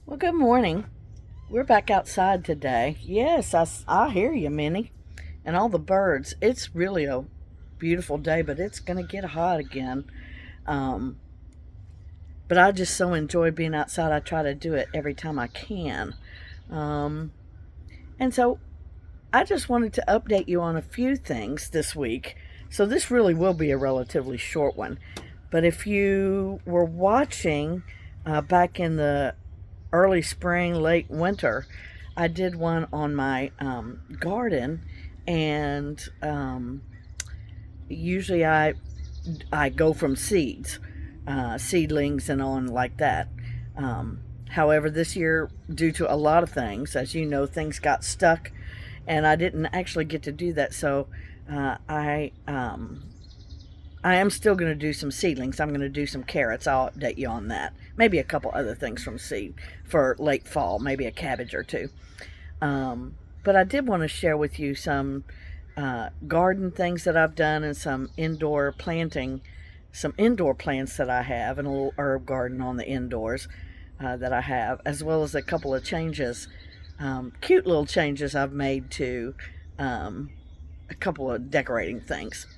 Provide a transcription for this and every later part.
Well, good morning. We're back outside today. Yes, I hear you, Minnie, and all the birds. It's really a beautiful day, but it's going to get hot again. Um, but I just so enjoy being outside. I try to do it every time I can. Um, and so I just wanted to update you on a few things this week. So this really will be a relatively short one. But if you were watching back in the early spring, late winter, I did one on my garden, and usually I go from seeds, seedlings, and on like that. However, this year, due to a lot of things, as you know, things got stuck, and I didn't actually get to do that. So I am still going to do some seedlings. I'm going to do some carrots. I'll update you on that. Maybe a couple other things from seed for late fall, maybe a cabbage or two. But I did want to share with you some garden things that I've done and some indoor planting, some indoor plants that I have, and a little herb garden on the indoors that I have, as well as a couple of changes, cute little changes I've made to a couple of decorating things.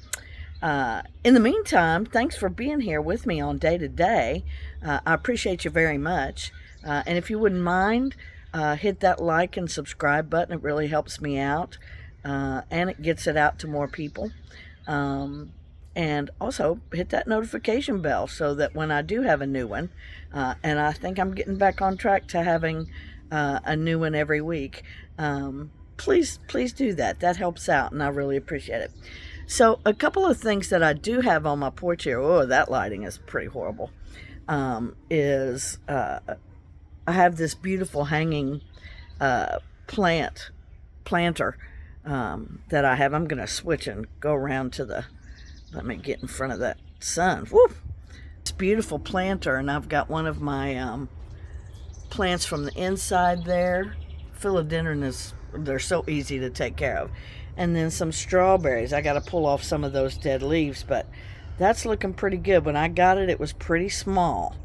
In the meantime, thanks for being here with me on day to day. I appreciate you very much. And if you wouldn't mind, hit that like and subscribe button. It really helps me out, and it gets it out to more people. And also hit that notification bell so that when I do have a new one, and I think I'm getting back on track to having a new one every week, please do that. That helps out, and I really appreciate it. So a couple of things that I do have on my porch here. Oh, that lighting is pretty horrible. Is I have this beautiful hanging planter that I have. I'm going to switch and go around to the. Let me get in front of that sun. Woo! It's beautiful planter, and I've got one of my plants from the inside there. Philodendron is, they're so easy to take care of. And then some strawberries. I got to pull off some of those dead leaves, but that's looking pretty good. When I got it, it was pretty small.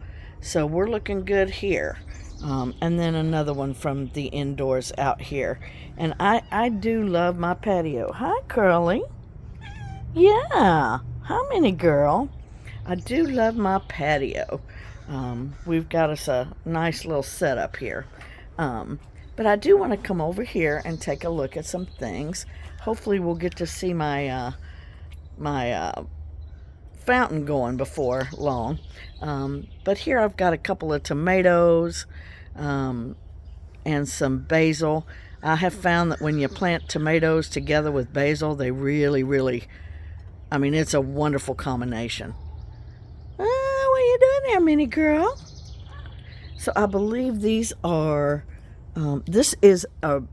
So we're looking good here. And then another one from the indoors out here. And I do love my patio. Hi, Curly. Yeah. Hi, Minnie girl. I do love my patio. We've got us a nice little setup here. But I do want to come over here and take a look at some things. Hopefully we'll get to see my fountain going before long. But here I've got a couple of tomatoes and some basil. I have found that when you plant tomatoes together with basil, they really, I mean, it's a wonderful combination. What are you doing there, Minnie girl? So I believe these are, this is a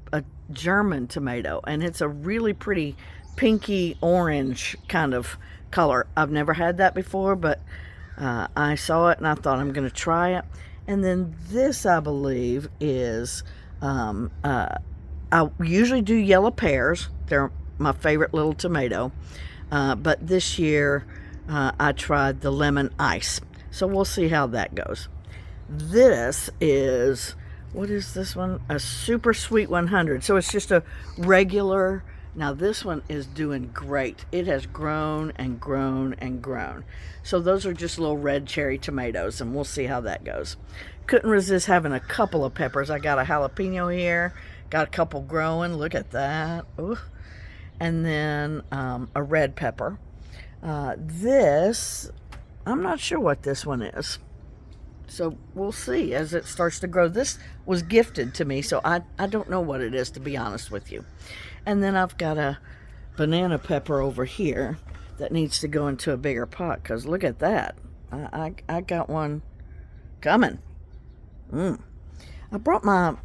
German tomato, and it's a really pretty pinky orange kind of color. I've never had that before, but I saw it and I thought I'm going to try it. And then this, I believe, is, I usually do yellow pears. They're my favorite little tomato. But this year I tried the lemon ice. So we'll see how that goes. This is, what is this one? A super sweet 100. So it's just a regular. Now this one is doing great. It has grown and grown and grown. So those are just little red cherry tomatoes, and we'll see how that goes. Couldn't resist having a couple of peppers. I got a jalapeno here. Got a couple growing. Look at that. Ooh. And then a red pepper. This, I'm not sure what this one is. So we'll see as it starts to grow. This was gifted to me, so I don't know what it is, to be honest with you. And then I've got a banana pepper over here that needs to go into a bigger pot, because look at that. I got one coming. I brought my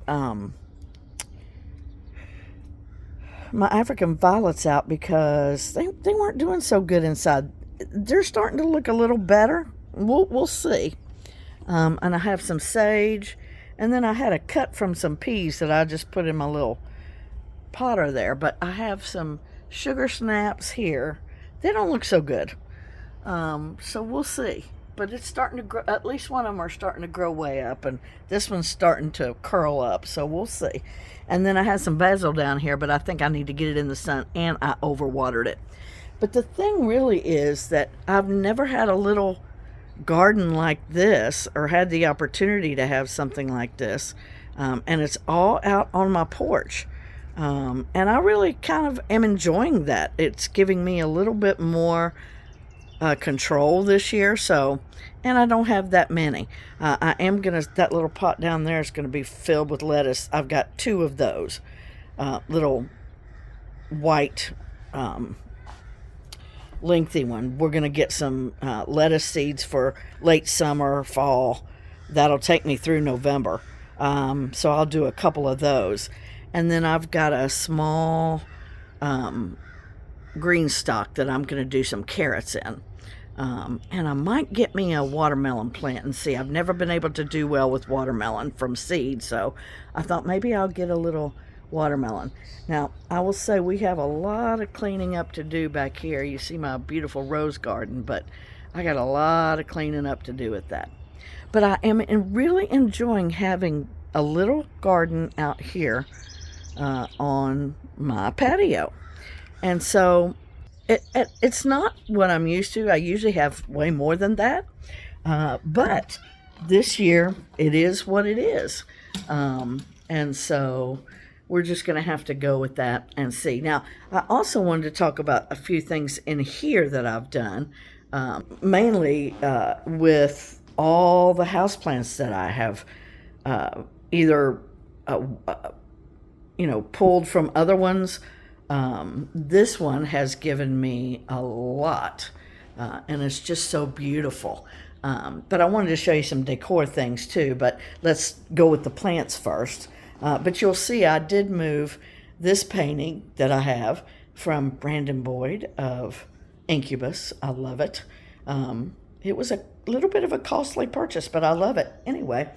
my African violets out because they weren't doing so good inside. They're starting to look a little better. We'll see. And I have some sage, and then I had a cut from some peas that I just put in my little potter there. But I have some sugar snaps here. They don't look so good. So we'll see. but it's starting to grow. At least one of them are starting to grow way up, and this one's starting to curl up, so we'll see. And then I have some basil down here, but I think I need to get it in the sun, and I overwatered it. But the thing really is that I've never had a little garden like this, or had the opportunity to have something like this, and it's all out on my porch. And I really kind of am enjoying that. It's giving me a little bit more control this year, so, and I don't have that many. I am gonna, that little pot down there is gonna be filled with lettuce. I've got 2 of those little white lengthy one. We're gonna get some lettuce seeds for late summer, fall. That'll take me through November, so I'll do a couple of those. And then I've got a small green stock that I'm gonna do some carrots in. And I might get me a watermelon plant and see. I've never been able to do well with watermelon from seed, so I thought maybe I'll get a little watermelon. Now, I will say we have a lot of cleaning up to do back here. You see my beautiful rose garden, but I got a lot of cleaning up to do with that. But I am really enjoying having a little garden out here on my patio. And so it's not what I'm used to. I usually have way more than that. But this year, it is what it is. And so we're just going to have to go with that and see. Now, I also wanted to talk about a few things in here that I've done, mainly with all the houseplants that I have either, pulled from other ones. This one has given me a lot, and it's just so beautiful. But I wanted to show you some decor things too, but let's go with the plants first. But you'll see I did move this painting that I have from Brandon Boyd of Incubus. I love it. It was a little bit of a costly purchase, but I love it anyway.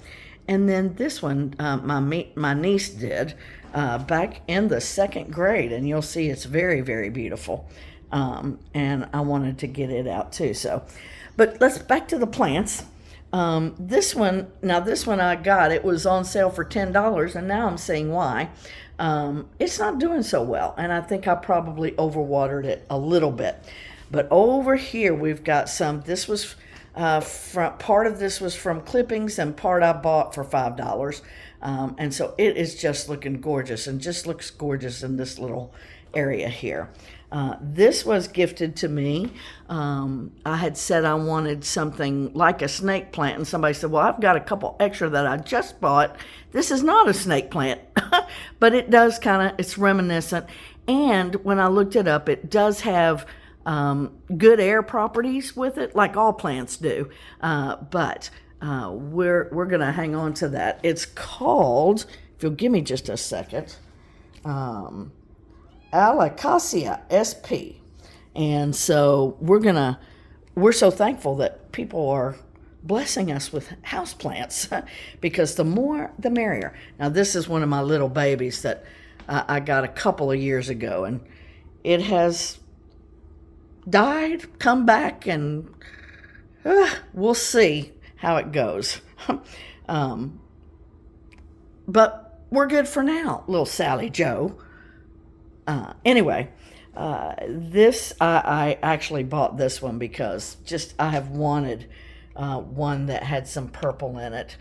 And then this one, my niece did back in the 2nd grade, and you'll see it's very, very beautiful. And I wanted to get it out too. So, but let's back to the plants. This one I got, it was on sale for $10, and now I'm seeing why. It's not doing so well, and I think I probably overwatered it a little bit. But over here we've got some. This was part of this was from clippings, and part I bought for $5. And so it is just looking gorgeous, and just looks gorgeous in this little area here. This was gifted to me. I had said I wanted something like a snake plant, and somebody said, well, I've got a couple extra that I just bought. This is not a snake plant, but it does it's reminiscent. And when I looked it up, it does have good air properties with it, like all plants do. But we're going to hang on to that. It's called, if you'll give me just a second, Alacasia SP. And so we're so thankful that people are blessing us with houseplants because the more the merrier. Now, this is one of my little babies that I got a couple of years ago, and it has died, come back, and we'll see how it goes. But we're good for now, little Sally Joe. Anyway, this, I actually bought this one because I have wanted one that had some purple in it,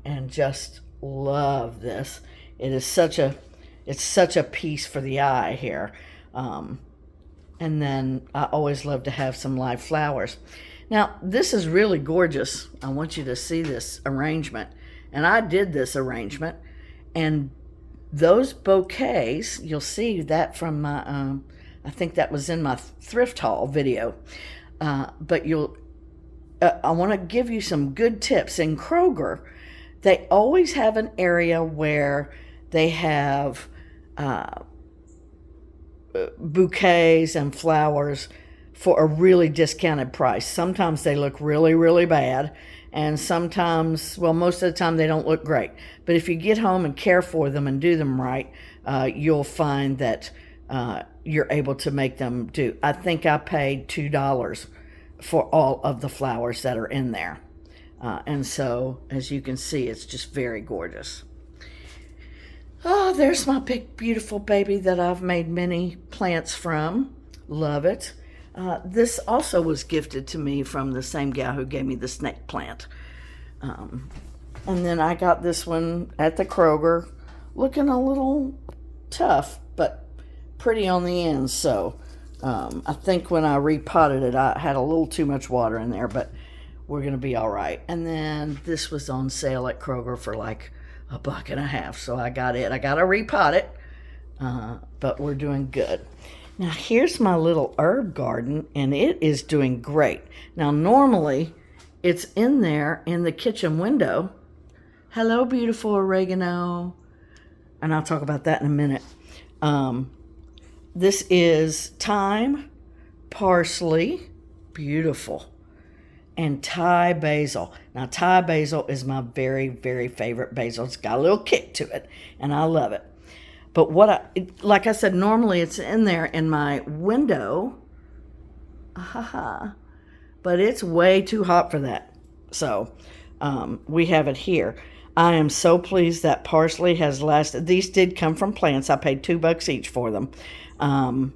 and just love this. It's such a piece for the eye here. And then I always love to have some live flowers. Now, this is really gorgeous. I want you to see this arrangement. And I did this arrangement, and those bouquets, you'll see that from my, I think that was in my thrift haul video. But I want to give you some good tips. In Kroger, they always have an area where they have bouquets and flowers for a really discounted price. Sometimes they look really, really bad, and sometimes, well, most of the time they don't look great. But if you get home and care for them and do them right, you'll find that you're able to make them do. I think I paid $2 for all of the flowers that are in there. And so, as you can see, it's just very gorgeous. Oh, there's my big, beautiful baby that I've made many plants from. Love it. This also was gifted to me from the same gal who gave me the snake plant. And then I got this one at the Kroger, looking a little tough, but pretty on the end. So I think when I repotted it, I had a little too much water in there, but we're going to be all right. And then this was on sale at Kroger for like $1.50. So I got it. I got to repot it, but we're doing good. Now here's my little herb garden, and it is doing great. Now normally it's in there in the kitchen window. Hello, beautiful oregano. And I'll talk about that in a minute. This is thyme, parsley, beautiful, and Thai basil. Now, Thai basil is my very, very favorite basil. It's got a little kick to it, and I love it. But like I said, normally it's in there in my window. But it's way too hot for that. So we have it here. I am so pleased that parsley has lasted. These did come from plants. I paid $2 each for them. I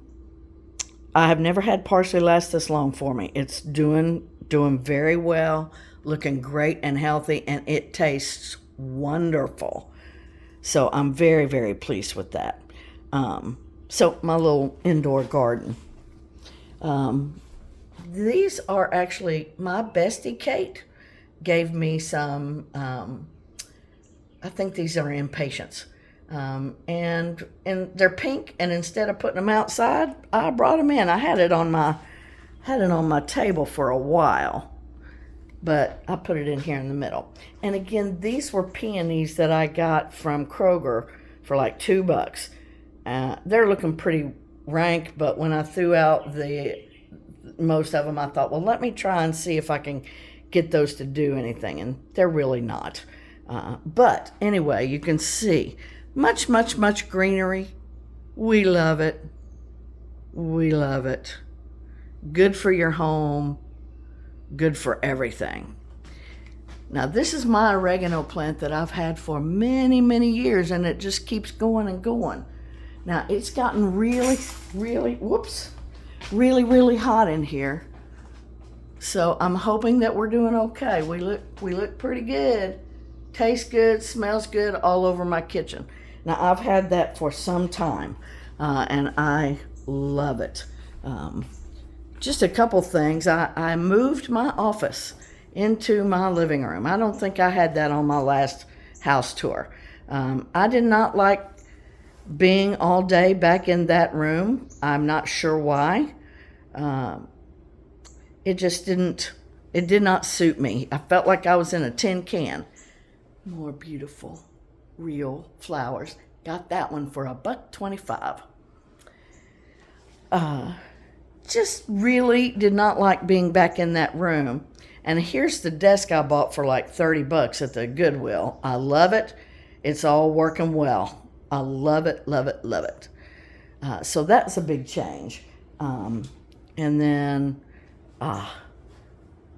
have never had parsley last this long for me. It's doing very well, looking great and healthy, and it tastes wonderful. So I'm very, very pleased with that. So my little indoor garden. These are actually my bestie Kate gave me some. I think these are impatiens. And they're pink, and instead of putting them outside, I brought them in. I had it on my table for a while, but I put it in here in the middle. And again, these were peonies that I got from Kroger for like $2. They're looking pretty rank, but when I threw out most of them, I thought, well, let me try and see if I can get those to do anything, and they're really not. But anyway, you can see much, much, much greenery. We love it. We love it. Good for your home. Good for everything. Now, this is my oregano plant that I've had for many, many years, and it just keeps going and going. Now, it's gotten really, really, really hot in here. So I'm hoping that we're doing okay. We look pretty good. Tastes good, smells good all over my kitchen. Now, I've had that for some time, and I love it. Just a couple things. I moved my office into my living room. I don't think I had that on my last house tour. I did not like being all day back in that room. I'm not sure why. It did not suit me. I felt like I was in a tin can. More beautiful, real flowers. Got that one for $1.25. Just really did not like being back in that room. And here's the desk I bought for like $30 at the Goodwill. I love it. It's all working well. I love it, love it, love it. So that's a big change. And then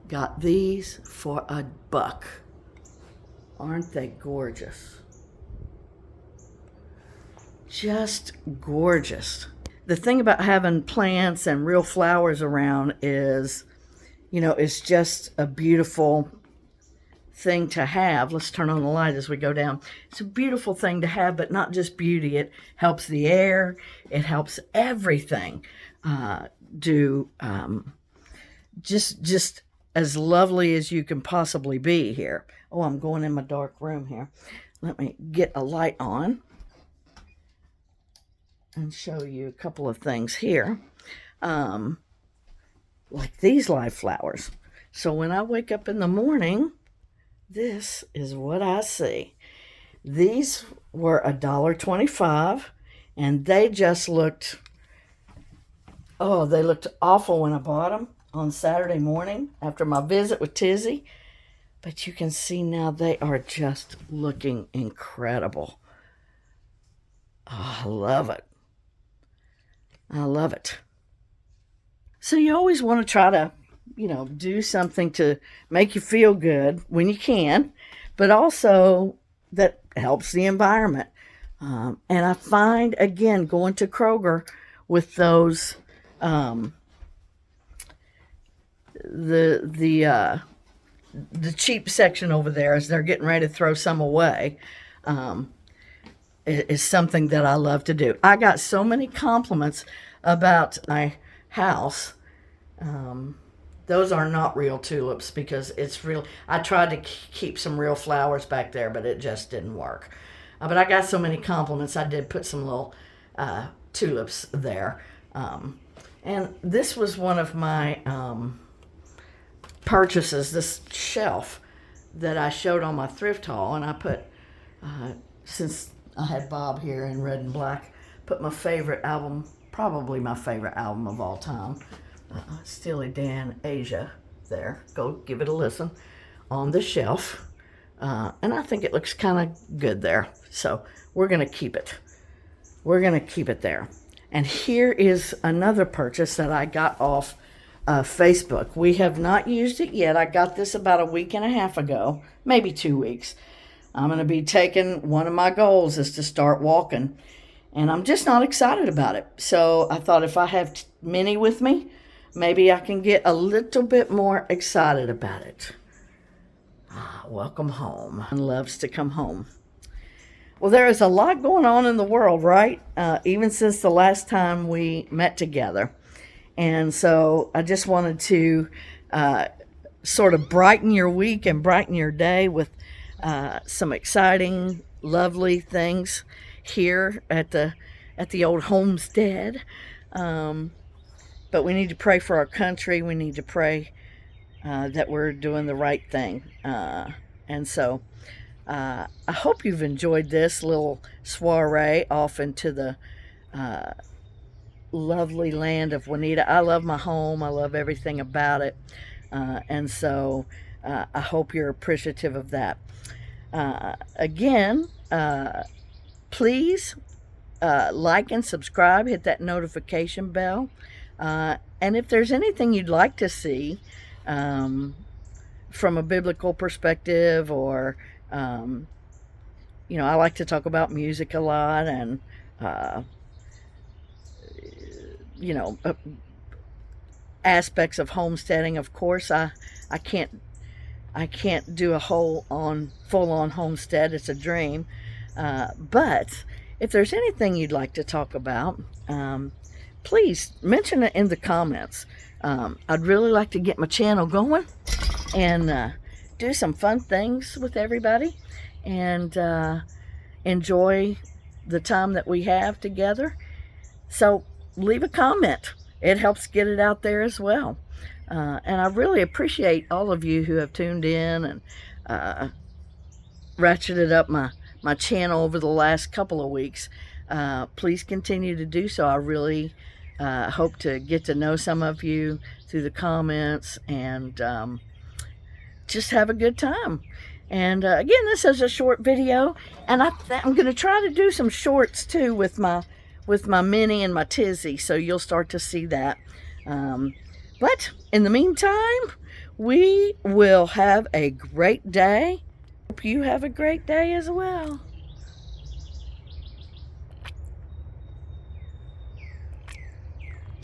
got these for $1. Aren't they gorgeous? Just gorgeous. The thing about having plants and real flowers around is, it's just a beautiful thing to have. Let's turn on the light as we go down. It's a beautiful thing to have, but not just beauty. It helps the air. It helps everything just as lovely as you can possibly be here. Oh, I'm going in my dark room here. Let me get a light on and show you a couple of things here. Like these live flowers. So when I wake up in the morning, this is what I see. These were $1.25, and they just looked, they looked awful when I bought them on Saturday morning after my visit with Tizzy. But you can see now they are just looking incredible. Oh, I love it. I love it. So you always want to try to you know, do something to make you feel good when you can, but also that helps the environment. And I find, again, going to Kroger with those, the cheap section over there, as they're getting ready to throw some away, is something that I love to do. I got so many compliments about my house. Those are not real tulips because it's real. I tried to keep some real flowers back there, but it just didn't work. But I got so many compliments, I did put some little tulips there. And this was one of my purchases, this shelf that I showed on my thrift haul. And I put, since I had Bob here in red and black, put my favorite album, probably my favorite album of all time, Steely Dan Asia, there. Go give it a listen, on the shelf. And I think it looks kind of good there. So we're going to keep it. We're going to keep it there. And here is another purchase that I got off Facebook. We have not used it yet. I got this about a week and a half ago, maybe 2 weeks. I'm going to be taking, one of my goals is to start walking. And I'm just not excited about it. So I thought if I have Minnie with me, maybe I can get a little bit more excited about it. Welcome home. And loves to come home. Well, there is a lot going on in the world, right? Even since the last time we met together. And so I just wanted to sort of brighten your week and brighten your day with some exciting, lovely things here at the old homestead. But we need to pray for our country. We need to pray that we're doing the right thing. And so I hope you've enjoyed this little soiree off into the lovely land of Juanita. I love my home. I love everything about it. And so I hope you're appreciative of that. Again, please like and subscribe. Hit that notification bell. And if there's anything you'd like to see from a biblical perspective, or you know, I like to talk about music a lot, and you know, aspects of homesteading. Of course, I can't do a full on homestead. It's a dream. But if there's anything you'd like to talk about, please mention it in the comments. I'd really like to get my channel going and do some fun things with everybody, and enjoy the time that we have together. So leave a comment. It helps get it out there as well. And I really appreciate all of you who have tuned in and ratcheted up my channel over the last couple of weeks. Please continue to do so. I really hope to get to know some of you through the comments, and just have a good time. And again, this is a short video, and I'm going to try to do some shorts too with my Minnie and my Tizzy, so you'll start to see that. But in the meantime, we will have a great day. Hope you have a great day as well.